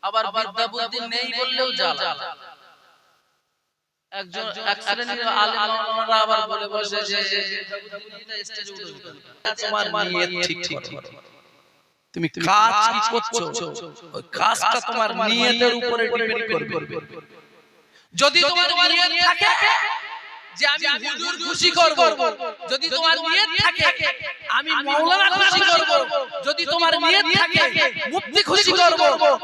আবার বিদ্যা বুদ্ধি নেই বললেও জ্বালা। একজন এক শ্রেণীর আলেম মাওলানারা আবার বলে বসে যে স্টেজে উঠে তোমার নিয়ত ঠিক করো, তুমি কাজ কি করছো ওই কাজটা তোমার নিয়তের উপরে ডিপেন্ড করবে। যদি তোমার নিয়ত থাকে যে আমি হুজুর খুশি করব, যদি তোমার নিয়ত থাকে আমি মাওলানা খুশি করব, যদি তোমার নিয়ত থাকে মুফতি খুশি করব,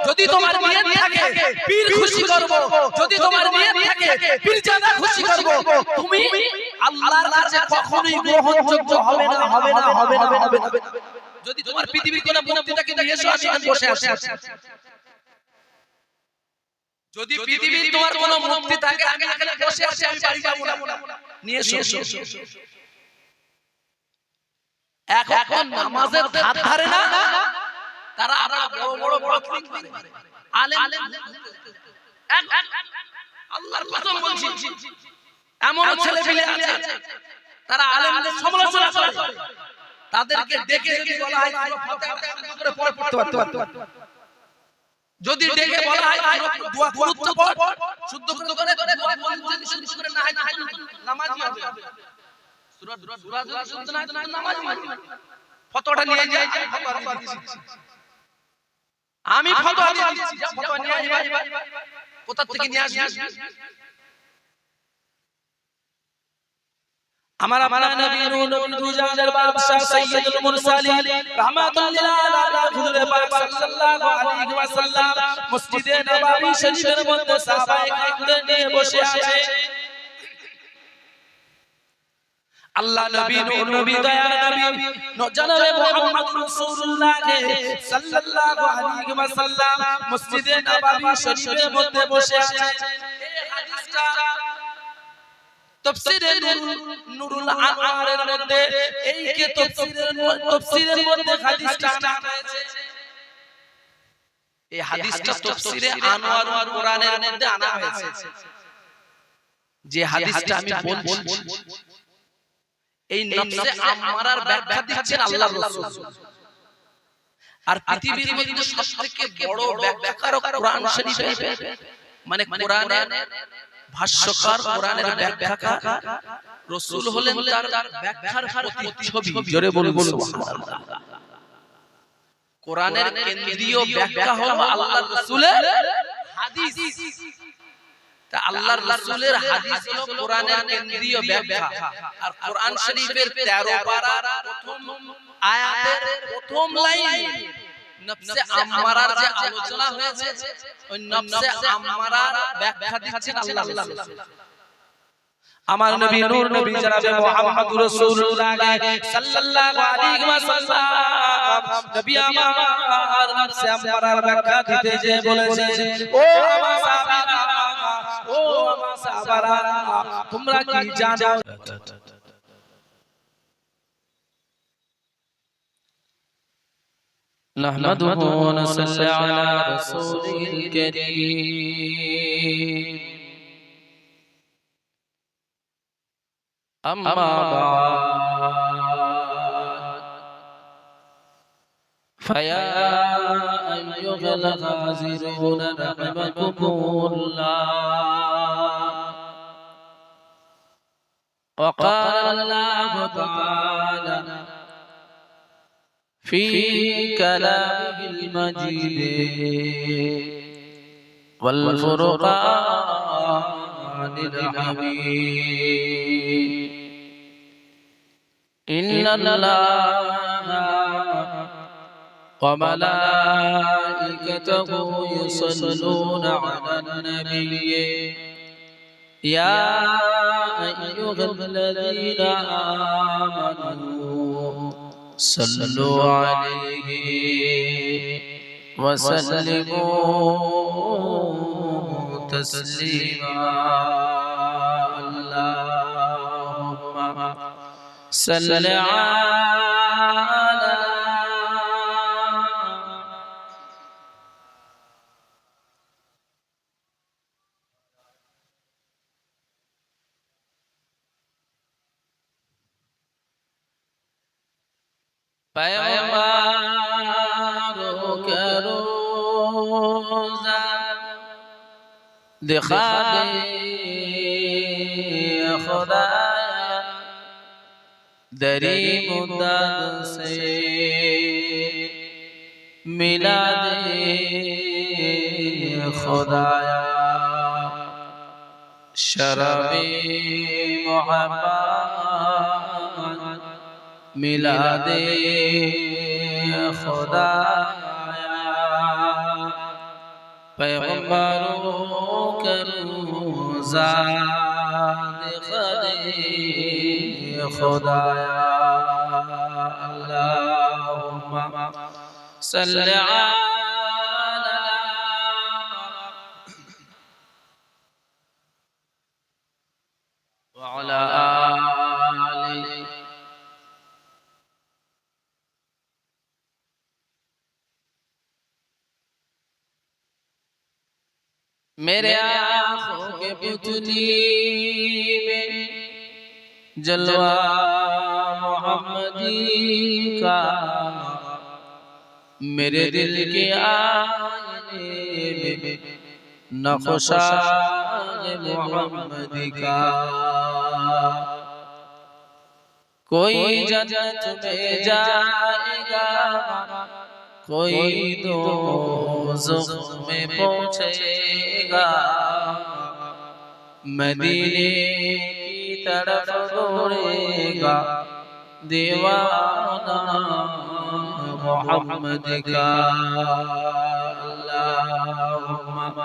যদি তোমার নিয়ত থাকে পীর খুশি করব, যদি তোমার নিয়ত থাকে পীরজাদা খুশি করব, তুমি আল্লাহর কাছে কখনোই গ্রহণযোগ্য হবে না, হবে না, হবে না, হবে না। যদি তোমার পৃথিবীর কোন মুফতিটাকে নিয়ে এসো আমি এখানে বসে আছি, যদি পৃথিবীর তোমার কোন মুফতি থাকে আমি এখানে বসে আছি, আমি বাড়ি যাব না, নিয়ে এসো। এখন নামাজের ধার ধারে না, তারা আবার বড় বড় পাবলিক করে আলেম আল্লাহর কসম বলছি এমন ছেলে পেলে আছে তারা আলেমদের সমালোচনা করে, তাদেরকে দেখে যদি বলা হয় পুরো ফাতিহা করে পড়তে পারতো, যদি দেখে বলা হয় দোয়া গুরুত্ব পড় শুদ্ধ করে দোয়া যদি শুদ্ধ করে না হয় নামাজি হবে, সূরা দোয়া যদি শুদ্ধ না হয় নামাজি হবে। ফতোয়াটা নিয়ে যাই, আমি ফতোয়া দিয়ে দিচ্ছি, যা ফতোয়া নিয়ে আয়, কোথা থেকে নিয়ে আসবি? আমার আপনার নবী নূর দুজানের বাদশা সাইয়্যিদুল মুরসালিন রাহমাতুল লিল আলামিন হুজুরে পাক সাল্লাল্লাহু আলাইহি ওয়াসাল্লাম মসজিদে নববী শরীফের মধ্যে সাহাবায়ে কেরামদের নিয়ে বসে আছে। আল্লাহ নবী নূর নবী দয়ার নবী জনাবে মুহাম্মদ রাসূলুল্লাহ সাল্লাল্লাহু আলাইহি ওয়াসাল্লাম মসজিদে নববী শরীফের মধ্যে বসে আছে। এই হাদিসটা তাফসীরে নুরুল আনওয়ারের মধ্যে এই কে তাফসীরের মধ্যে হাদিসটা আনা হয়েছে। এই হাদিসটা তাফসীরে আনওয়ারুল কোরআনের মধ্যে আনা হয়েছে। যে হাদিসটা আমি বলছি এই নফসে আম্মারার ব্যাখ্যা দিচ্ছেন আল্লাহর রাসূল, আর পৃথিবীর মধ্যে সবথেকে বড় ব্যাখ্যাকারক কোরআন শরীফে মানে কোরআনের ভাষ্যকার, কোরআনের ব্যাখ্যাকার রাসূল হলেন, তার ব্যাখ্যার প্রতিচ্ছবি। জোরে বলুন সুবহানাল্লাহ। কোরআনের কেন্দ্রীয় ব্যাখ্যা হলো আল্লাহর রাসূলের হাদিস। তা আল্লাহর রাসূলের হাদিস হলো কোরআনের কেন্দ্রীয় ব্যাখ্যা। আর কোরআন শরীফের 13 পারার প্রথম আয়াতের প্রথম লাইন নফসে আম্মারার যে আলোচনা হয়েছে, ওই নফসে আম্মারার ব্যাখ্যা দিচ্ছেন আল্লাহর রাসূল। আমার নবী নূর নবী জনাবে মুহাম্মদুর রাসূলুল্লাহ সাল্লাল্লাহু আলাইহি ওয়াসাল্লাম নবী আমার নফসে আম্মারার ব্যাখ্যা দিতে যে বলেছে, ও আমার সাহাবারা, ও আমার সাহাবারা, তোমরা কি জানো نحمده ونصلي على رسوله الكريم أما بعد فيا أيها الغازرون رحمكم الله. وقال الله تعالى في كلامه المجيد والفرقان الحميد إن الله وملائكته يصلون على النبي يا أيها الذين آمنوا صلوا عليه وسلموا تسليما. اللهم صل على पैगंबर करो रोजा दिखा दे खुदाया दरी मुद्दत से मिला दे खुदाया शराबे मोहब्बत मिला दे खुदाया पैगंबरों के रोज़ा दिखा दे खुदाया अल्लाहुम्मा सल्लि अला व अला आलि मेरे आँखों के पुतली में जलवा मोहम्मदी का मेरे दिल के आईने में नक्शा मोहम्मदी का कोई जन्नत में जाएगा कोई दोज़ख में पहुंचेगा मदीने की तरफ दौड़ेगा दीवाना मोहम्मद का अल्लाहुम्मा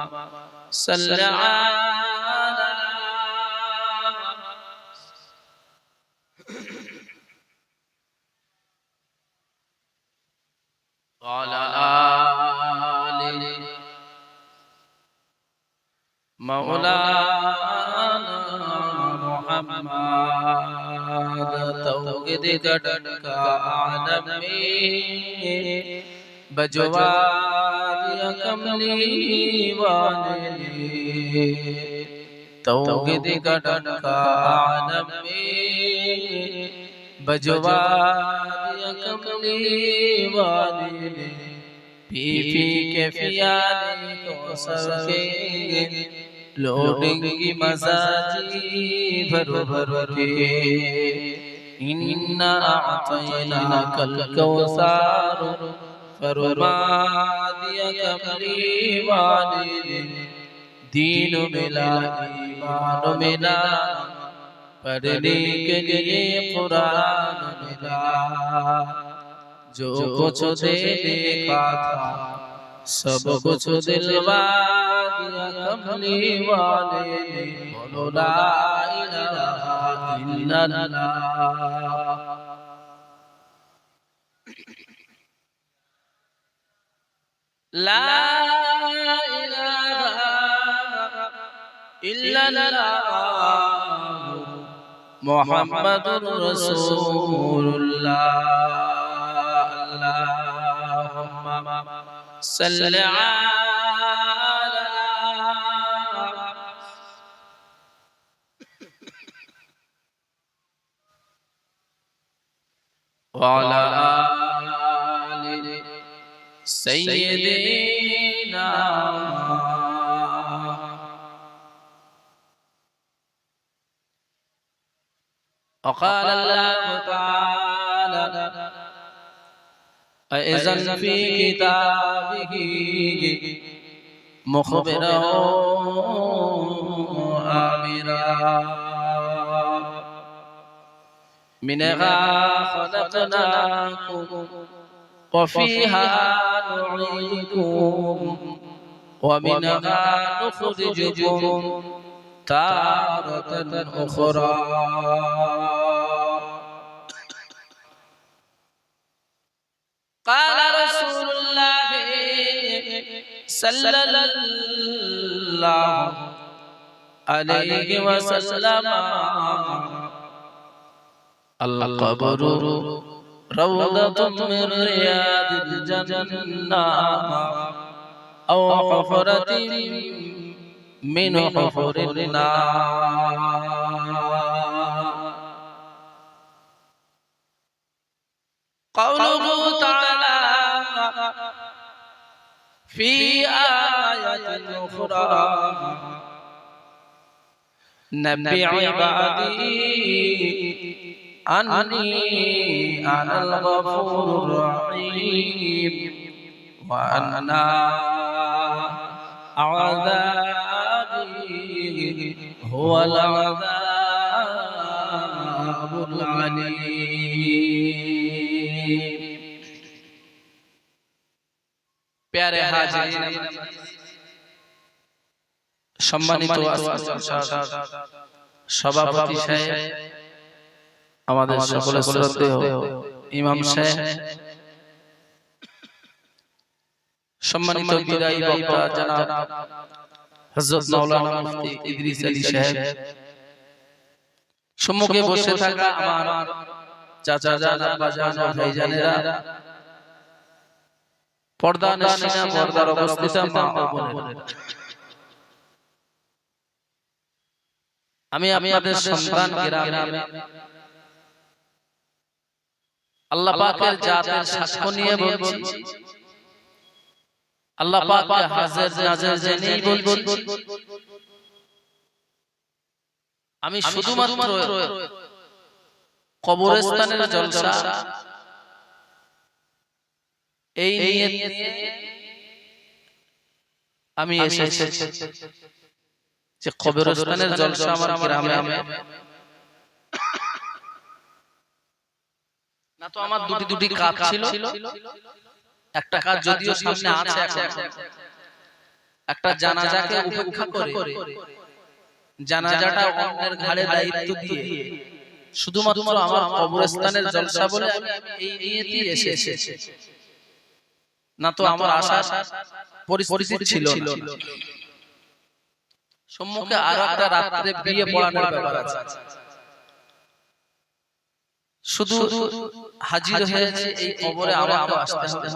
सल्लि अला वाला आले मौलाना मुहम्मद तौहीद का डंका आलम में बजवा दिया कमली वाले ने तौहीद का डंका आलम में बजवा दिया कमली वाले ने पी पी के पियाले को सके लौटेंगी मज़ाजी भर भर के इन्ना अअतैनाकल कौसर फरमा दिया कमली वाले ने दीन मिला ईमान मिला पढ़ने के लिए कुरान मिला जो कुछ दे देखा था सब कुछ दिलवा दिया कमली वाले ने बोलो ला इलाहा इल्लल्लाह ला इलाहा इल्लल्लाह मुहम्मदुर रसूलुल्लाह अल्लाहुम्मा सल्लि अला व अला आलि सय्यिदिना وقال الله تعالى أيضا في كتابه مخبرا آمرا منها خلقناكم وفيها نعيدكم ومنها نخرجكم تارة أخرى قال رسول الله صلى الله عليه وسلم القبر روضة من رياض الجنة أو حفرة من حفر النار قوله تعالى في آية أخرى نبئ عبادي أني أنا الغفور الرحيم وأن عذابي هو العذاب العليم प्यारे हाजिरीन সম্মানিত সভাপতি সাহেব আমাদের সকলের শ্রদ্ধেয় ইমাম সাহেব সম্মানিত বিদায়ী বক্তা জনাব হযরত মাওলানা মুফতি ইদ্রিস আলী সাহেব সম্মুখে বসে থাকা আমার চাচা জান আব্বা জান ও ভাইজানেরা পর্দা নশিনা পর্দার অবস্থিত মা ও বোনেরা আমি আপনাদের সন্তান গ্রামে আল্লাহ পাকের জাতের সাক্ষ্য নিয়ে বলছি আল্লাহ পাককে হাজির নাজির জেনেই বলছি আমি শুধুমাত্র কবরস্থানের জলসা এই নিয়ত আমি এসেছি যে কবরস্থানের জলসা আমার গ্রামে না তো আমার দুটি কাজ ছিল একটা কাজ যদিও সামনে আছে একটা জানাজাকে উপেক্ষা করে জানাজাটা অন্যের ঘাড়ে দায়িত্ব দিয়ে শুধুমাত্র আমার কবরস্থানের জলসা বলে এই নিয়তেই এসেছি না তো আমার আশা পরিস্থিতি ছিল না সম্মুখে আরো একটা রাত্রে বিয়ে পড়ানোর ব্যাপার আছে শুধু হাজির হয়েছে এই কবরে আমাকে আসতে হবে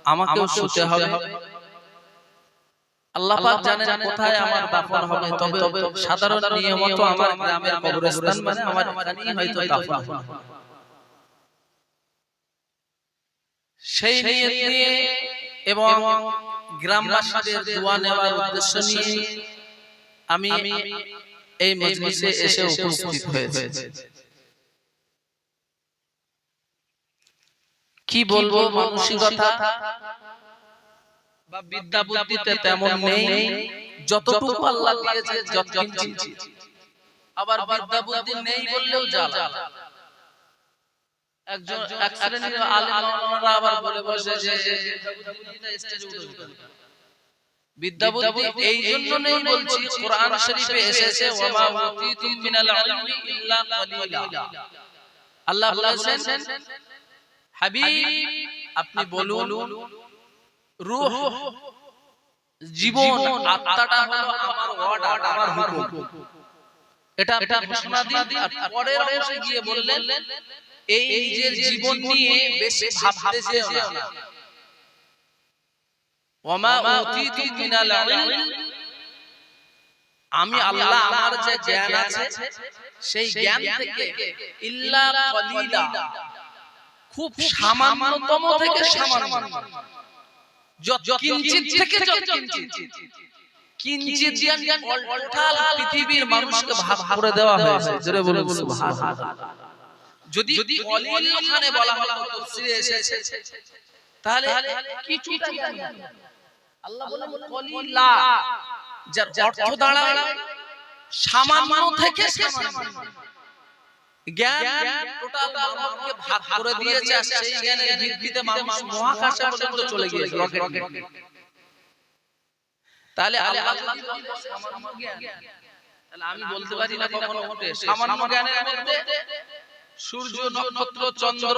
আমাকেও শুতে হবে আল্লাহ পাক জানেন কোথায় আমার দাফন হবে তবে সাধারণ নিয়মত আমার গ্রামের কবরস্থান মানে আমার এখানেই হয়তো দাফন হবে সেই নিয়ত নিয়ে এবং গ্রামবাসীদের দোয়া নেওয়ার উদ্দেশ্য নিয়ে আমি এই মজলিসে এসে উপস্থিত হয়েছি কি বলবো মানসিকতা বা বিদ্যা বুদ্ধিতে তেমন নেই যতটুকু আল্লাহ দিয়েছে যতটুকু আবার বিদ্যা বুদ্ধি নেই বললেও জ্বালা একজন এক শ্রেণীর আলেম মাওলানারা আবার বলে বসে যে স্টেজে উঠে বিদ্যা বুদ্ধি এই জন্য নেই বলছি কোরআন শরীফে এসেছে ওয়া মা উতিতুম মিনাল ইলমি ইল্লা কালিলা আল্লাহ বলেছেন হাবিব আপনি বলুন রূহ জীবন আত্মাটা হলো আমার অর্ডার আমার হুকুম এটা ঘোষণা দিন আর পরের অংশে গিয়ে বললেন এই নিজের জীবন নিয়ে বেশি ভাবতে যেও না ওমা উতিতু মিনাল ইলম আমি আল্লাহ আমার যে জ্ঞান আছে সেই জ্ঞান থেকে ইল্লা কালিলা খুব সামান্যতম থেকে সামান্য কিঞ্চিত থেকে কিঞ্চিত জ্ঞান টোটাল পৃথিবীর মানুষকে ভাগ করে দেওয়া হয়েছে জোরে বলুন সুবহানাল্লাহ যদি কলিল ওখানে বলা হলো তাফসীরে এসেছে তাহলে কিছুটা জ্ঞান আল্লাহ বলেন কলিলা যার অর্থ দাঁড়ায় সামান্য থেকে সামান্য জ্ঞান টোটাল মানবকে ভাগ করে দিয়েছে আর সেই জ্ঞানের ভিত্তিতে মানুষ মহাকাশে পর্যন্ত চলে গিয়েছে রকেট তাহলে আল্লাহ যদি সামান্য জ্ঞান তাহলে আমি বলতে পারি না কখনো ওঠে সামান্য জ্ঞানের মধ্যে সূর্য নক্ষত্র চন্দ্র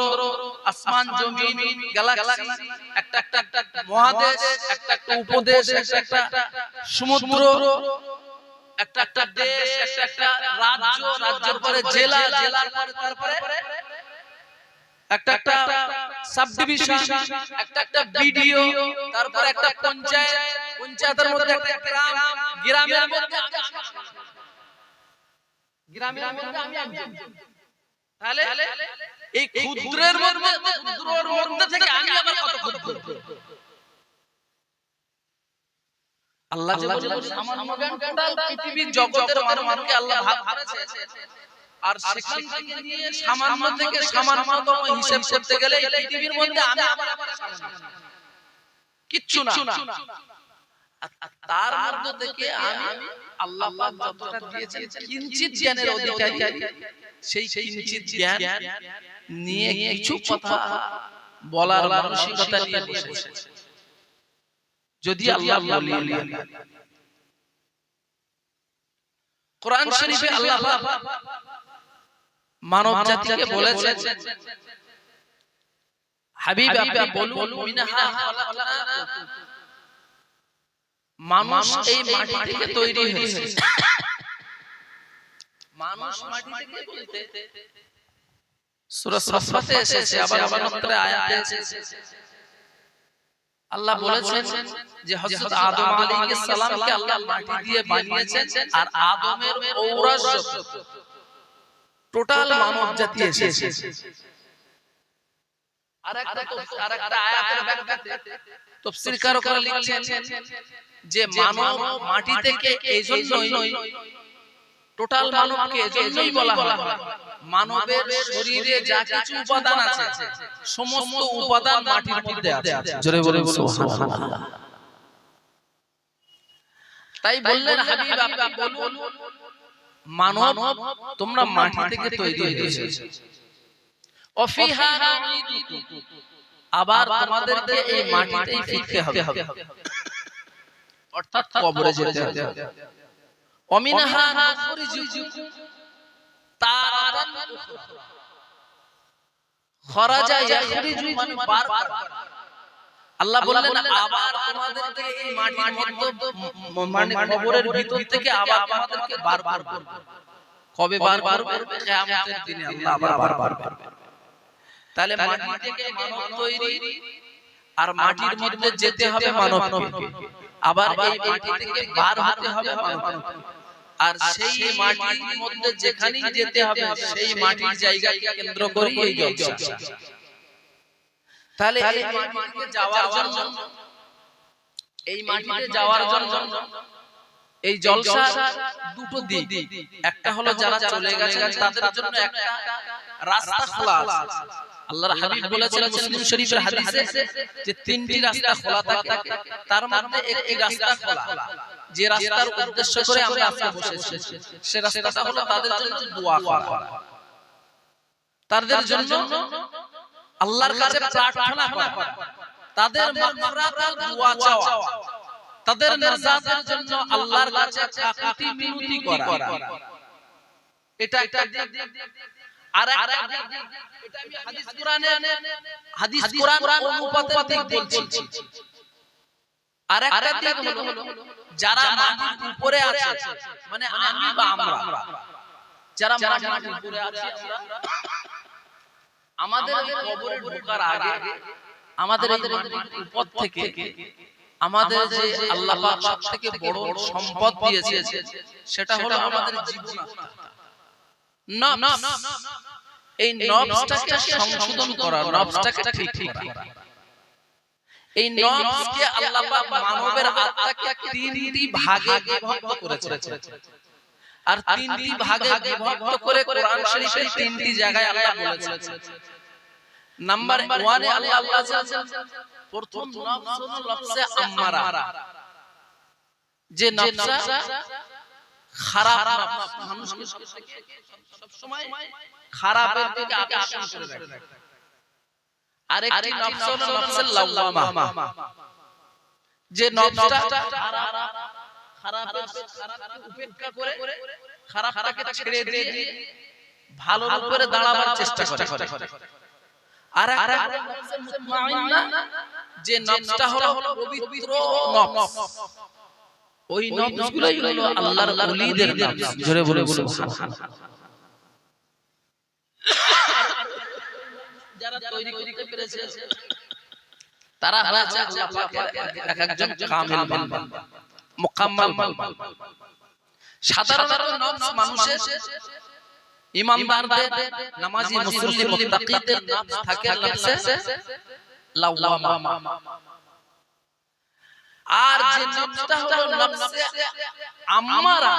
আসমান জমিন গ্যালাক্সি একটা মহাদেশ একটা উপদেশ একটা সমুদ্র একটা দেশ একটা রাজ্য রাজ্যের পরে জেলা জেলার পরে তারপরে একটা সাব ডিভিশন একটা বিডিও তারপরে একটা পঞ্চায়েত পঞ্চায়েতের মধ্যে একটা গ্রাম গ্রামের মধ্যে আমি একজন তাহলে এই ক্ষুদ্রের মধ্যে থেকে আমি আবার কত ক্ষুদ্র আল্লাহ যে বললেন সামান্য জ্ঞান, টোটাল পৃথিবীর জগতের মানুষকে আল্লাহ ভাগ করেছে, আর সেখান থেকে নিয়ে সামান্য থেকে সামান্যতম হিসাব করতে গেলে এই পৃথিবীর মধ্যে আমি আমার কিচ্ছু না। তার মধ্য থেকে আমি আল্লাহ পাক যতটা দিয়েছেন কিঞ্চিত জ্ঞানের অধিকারী, সেই কিঞ্চিত জ্ঞান নিয়ে কিছু কথা বলার মানসিকতা নিয়ে বসেছে। যদি আল্লাহ বলেন কোরআন শরীফে আল্লাহ পাক মানব জাতিকে বলেছেন, হাবিব আপনি বলুন মিনহা খালাকনাকুম, মানুষ এই মাটি থেকে তৈরি হয়েছে। মানুষ মাটি থেকে বলতে সূরা সাফফাতে এসেছে, আবার অন্যত্র আয়াতে এসেছে। আল্লাহ বলেছেন যে হযরত আদম আলাইহিস সালামকে আল্লাহ মাটি দিয়ে বানিয়েছেন, আর আদমের ঔরস টোটাল মানব জাতি এসেছে। আরেকটা আয়াতের ব্যাখ্যাতে তাফসীরকাররা লিখছেন যে মানব মাটি থেকে এইজন্যই, টোটাল মানবকে এজন্যই বলা হয় মানবের শরীরে যা কিছু উপাদান আছে সমস্ত উপাদান মাটির মধ্যে আছে। জোরে বলে সুবহানাল্লাহ। তাই বললেন হাবিব আপনি বলুন মানব তোমরা মাটি থেকে তৈরি হয়েছে, অফিহা নুঈদুকুম, আবার তোমাদেরকে এই মাটিতেই ফিরতে হবে, অর্থাৎ কবরে যেতে হবে। অমিনহা নুখরিজুকুম তারাতান উখরা, খরাজা ইয়াখরিজু মানে বারবার। আল্লাহ বললেন আবার তোমাদেরকে এই মাটির মধ্যে মানে কবরের ভিতর থেকে আবার তোমাদেরকে বারবার করব। কবে বারবার? কিয়ামতের দিনে আল্লাহ আবার বারবার করবে। তাহলে মাটি থেকে মানব তৈরি, আর মাটির মধ্যে যেতে হবে মানবকে, আবার এই মাটি থেকে বার হতে হবে মানবকে, আর সেই মাটির মধ্যে যেখানেই যেতে হবে সেই মাটির জায়গাকে কেন্দ্র করে এই জলসা। তাহলে এই মাটিতে যাওয়ার জন্য, এই মাটিতে যাওয়ার জন্য এই জলসা দুটো দিক, একটা হলো যারা চলে গেছেন তাদের জন্য একটা রাস্তা খোলা আছে। আল্লাহর হাবিব বলেছেন মুসলিম শরীফের হাদিসে যে তিনটি রাস্তা খোলা থাকে, তার মধ্যে একটি রাস্তা খোলা, যে রাস্তার উদ্দেশ্য করে আমরা আজকে বসেছি সে রাস্তাটা হলো তাদের জন্য দোয়া করা, তাদের জন্য আল্লাহর কাছে প্রার্থনা করা, তাদের মাগফিরাত ও দোয়া চাওয়া, তাদের নাজাতের জন্য আল্লাহর কাছে কাকুতি মিনতি করা। এটা একটা দিক। আর একটা দিক, এটা আমি হাদিস কোরআন অনুপাতের দিক বলছি। আর একটা দিক হলো যারা মাটির উপরে আছে, মানে আমি বা আমরা, যারা মাটির উপরে আছি, আমাদের কবরে ঢোকার আগে আমাদের এই মাটির উপর থেকে আমাদের যে আল্লাহ পাক সবথেকে বড় সম্পদ দিয়েছে সেটা হলো আমাদের জীবন। নফস, এই নফসটাকে সংশোধন করা, নফসটাকে ঠিক করা। এই নফসকে আল্লাহ পাক মানবের আত্মাকে তিনটি ভাগে বিভক্ত করেছে, আর তিনটি ভাগে বিভক্ত করে কোরআন শরীফের তিনটি জায়গায় আল্লাহ বলেছেন। নাম্বার 1 এ আল্লাহ বলেছেন প্রথম নফস হলো নফসে আম্মারা, যে নফসটা খারাপ নফস, মানুষকে সব সময় খারাপের দিকে আকর্ষণ করে রাখে। আরেকটি নফস হলো নফসে লাওয়ামা, যে নফসটা খারাপকে উপেক্ষা করে খারাপটাকে ছেড়ে দিয়ে ভালোর উপরে দাঁড়াবার চেষ্টা করে। আর একটা নফসে মুতমাইন্না, যে নফসটা হলো পবিত্র নফস। ওই নফসগুলোই হলো আল্লাহর ওলিদের নফস। জোরে বলে সুবহানাল্লাহ। যারা তৈরি করতে পেরেছে তারা হচ্ছে আল্লাহ পাকের একজন কামিল বান্দা, মুকাম্মাল বান্দা। সাধারণত নফস মানুষের ইমানদারদের, নামাজি, মুসল্লি, মুত্তাকিদের নফস থাকে নফসে লাওয়ামা। আর যে নফসটা হলো নফসে আম্মারা,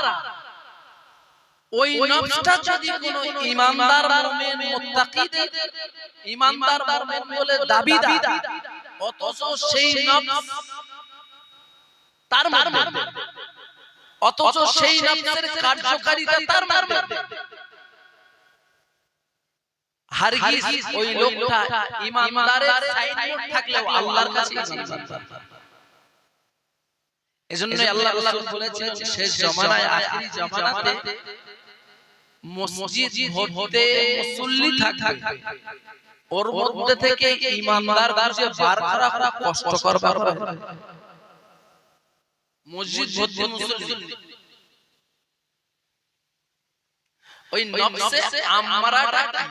ওই নফসটা যদি কোনো ঈমানদার মুমিন মুত্তাকিদের ঈমানদার মুমিন বলে দাবিদার, অথচ সেই নফস তার মধ্যে, অথচ সেই নফসের কার্যকারিতা তার মধ্যে, হারগিজ ওই লোকটা ঈমানদারের সাইন থাকলেও আল্লাহর কাছে ঈমানদার। এজন্যই আল্লাহ রাসূল বলেছেন শেষ জামানায়, আখিরি জামানাতে মসজিদ ভর্তি মুসল্লি থাকবে, ওর মধ্যে থেকে ঈমানদার খুঁজে বার করা কষ্টকর ব্যাপার। মসজিদ ভর্তি মুসল্লি, ওই নফসে আম্মারাটা,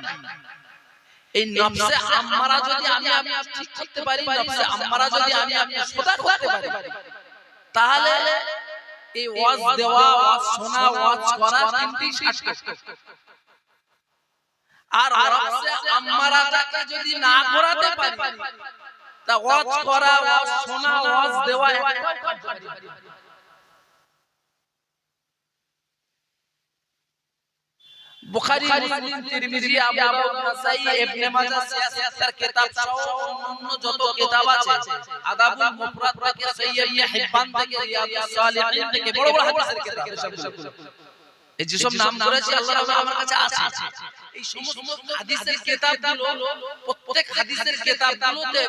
এই নফসে আম্মারা যদি আমি ঠিক করতে পারি, নফসে আম্মারা যদি আমি সোজা করতে পারি, তাহলে এই ওয়াজ দেওয়া, ওয়াজ শোনা, ওয়াজ করা তিনটি সার্থক। আর নফসে আম্মারাটাকে যদি না করাতে পারি, তা ওয়াজ করা, ওয়াজ শোনা, ওয়াজ দেওয়া একটাও কাজ হবে না। বুখারী, মুসলিম, তিরমিজি, আবু দাউদ, নাসাই, ইবনে মাজাহ, সিয়াসাতের কিতাব সহ অন্যান্য যত কিতাব আছে, আদাবুল মুফরাদ থেকে, সহিহ ইবনে হিব্বান থেকে, রিয়াদুস সালিহিন থেকে, বড় বড় হাদিসের কিতাব, এই যে সব নাম করেছি আল্লাহ রাব্বুল আমার কাছে আছে। এই সমস্ত হাদিসের কিতাবগুলো, প্রত্যেক হাদিসের কিতাবগুলোতে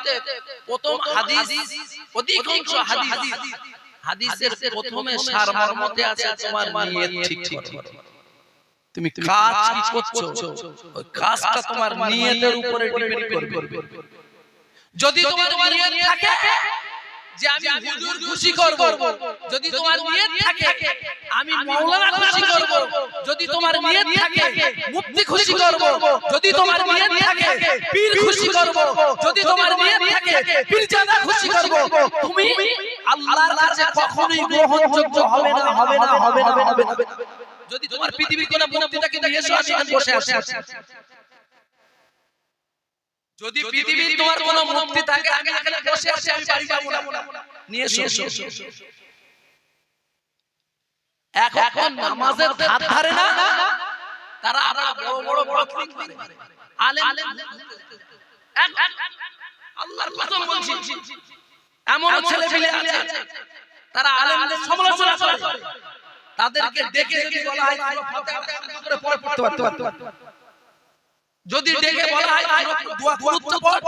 প্রথম হাদিস, অধিকাংশ হাদিসের প্রথমে সারমর্মতে আছে তোমার নিয়ত ঠিক করো। তুমি কাজ কি করছো, ওই কাজটা তোমার নিয়তের উপরে ডিপেন্ড করবে। যদি তোমার নিয়ত থাকে যে আমি হুজুর খুশি করব, যদি তোমার নিয়ত থাকে আমি মাওলানা খুশি করব, যদি তোমার নিয়ত থাকে মুফতি খুশি করব, যদি তোমার নিয়ত থাকে পীর খুশি করব, যদি তোমার নিয়ত থাকে পীরজাদা খুশি করব, তুমি আল্লাহর কাছে কখনোই গ্রহণযোগ্য হবে না, হবে না, হবে না, হবে না। যদি তোমার পৃথিবীর কোন মুক্তিটাকে নিয়ে এসো, আমি এখানে বসে আছি, যদি পৃথিবীর তোমার কোন মুক্তি থাকে, আমি এখানে বসে আছি, আমি বাড়ি যাব না, নিয়ে এসো। এখন নামাজের ধার ধারে না, তারা আবার বড় বড় বাকলিং করে আলেম, আল্লাহর কসম বলছি, এমন ছেলে পেলে আছে তারা আলেমদের সমালোচনা করে, তাদেরকে ডেকে যদি বলা হয় ফাতিহা করে পড়তে পারতো, যদি ডেকে বলা হয় দোয়া কুনুত পড়,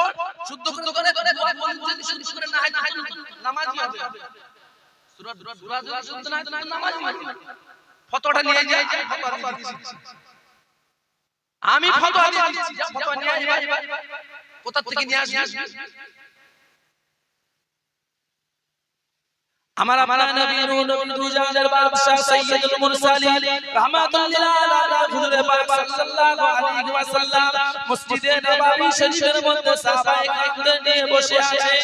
শুদ্ধ করে দোয়া কুনুত যদি শুদ্ধ করে না হয় নামাজি হবে, সূরা শুদ্ধ না হয় নামাজি হবে। ফতোয়াটা নিয়ে যাই, ফতোয়া দিছি, আমি ফতোয়া দিছি, ফতোয়া নিয়ে আই, কোথা থেকে নিয়ে আসবি? हमारा नबी नूर दुजाনের বাদশা সৈয়দুল মুরসালিন রাহমাতুল্লাহ আলা হুজুর পাক সাল্লাল্লাহু আলাইহি ওয়াসাল্লাম মসজিদে নববী শরীফের মধ্যে সাহাবায়ে কেরামদের নিয়ে বসে আছে।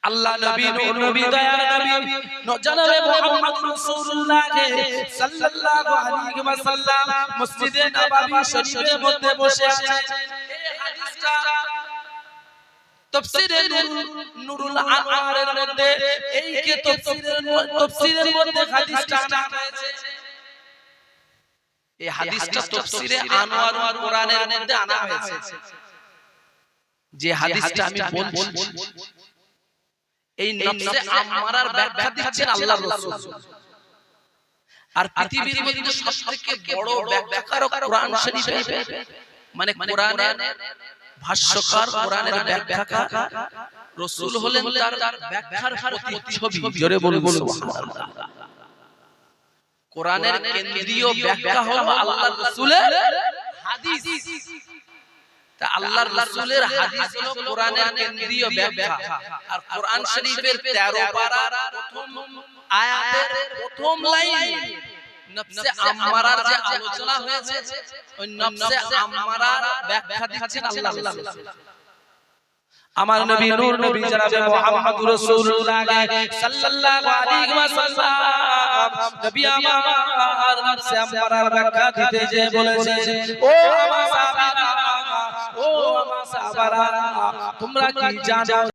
আল্লাহ নবী নূর নবী দয়ার নবী জনাবে মুহাম্মদ রাসূলুল্লাহ সাল্লাল্লাহু আলাইহি ওয়াসাল্লাম মসজিদে নববী শরীফের মধ্যে বসে আছে। এই হাদিসটা তাফসীরে নুরুল আনওয়ারের মধ্যে, এই কে তাফসীরের মধ্যে হাদিসটা আনা হয়েছে। এই হাদিসটা তাফসীরে আনওয়ারুল কোরআনের মধ্যে আনা হয়েছে। যে হাদিসটা আমি বলছি, এই নফসে আম্মারার ব্যাখ্যা দিচ্ছেন আল্লাহর রাসূল। আর পৃথিবীর মধ্যে সবথেকে বড় ব্যাখ্যাকারক কোরআন শরীফ, মানে কোরআনের ভাষ্যকার, কোরআনের ব্যাখ্যাকার রাসূল হলেন, তার ব্যাখ্যার প্রতিচ্ছবি। জোরে বলুন সুবহানাল্লাহ। কোরআনের কেন্দ্রীয় ব্যাখ্যা হলো আল্লাহর রাসূলের হাদিস। তা আল্লাহর রাসূলের হাদিস হলো কোরআনের কেন্দ্রীয় ব্যাখ্যা। আর কোরআন শরীফের 13 পারার প্রথম আয়াতের প্রথম লাইন নফসে আম্মারার যে আলোচনা হয়েছে, ওই নফসে আম্মারার ব্যাখ্যা দিচ্ছেন আল্লাহ রাসূল। আমার নবী নূর নবী জনাবে মুহাম্মদুর রাসূলুল্লাহ সাল্লাল্লাহু আলাইহি ওয়াসাল্লাম নবী আমার নফসে আম্মারার ব্যাখ্যা দিতে যে বলেছে, ও আমার সাহাবারা, ও আমার সাহাবারা, তোমরা কি জানো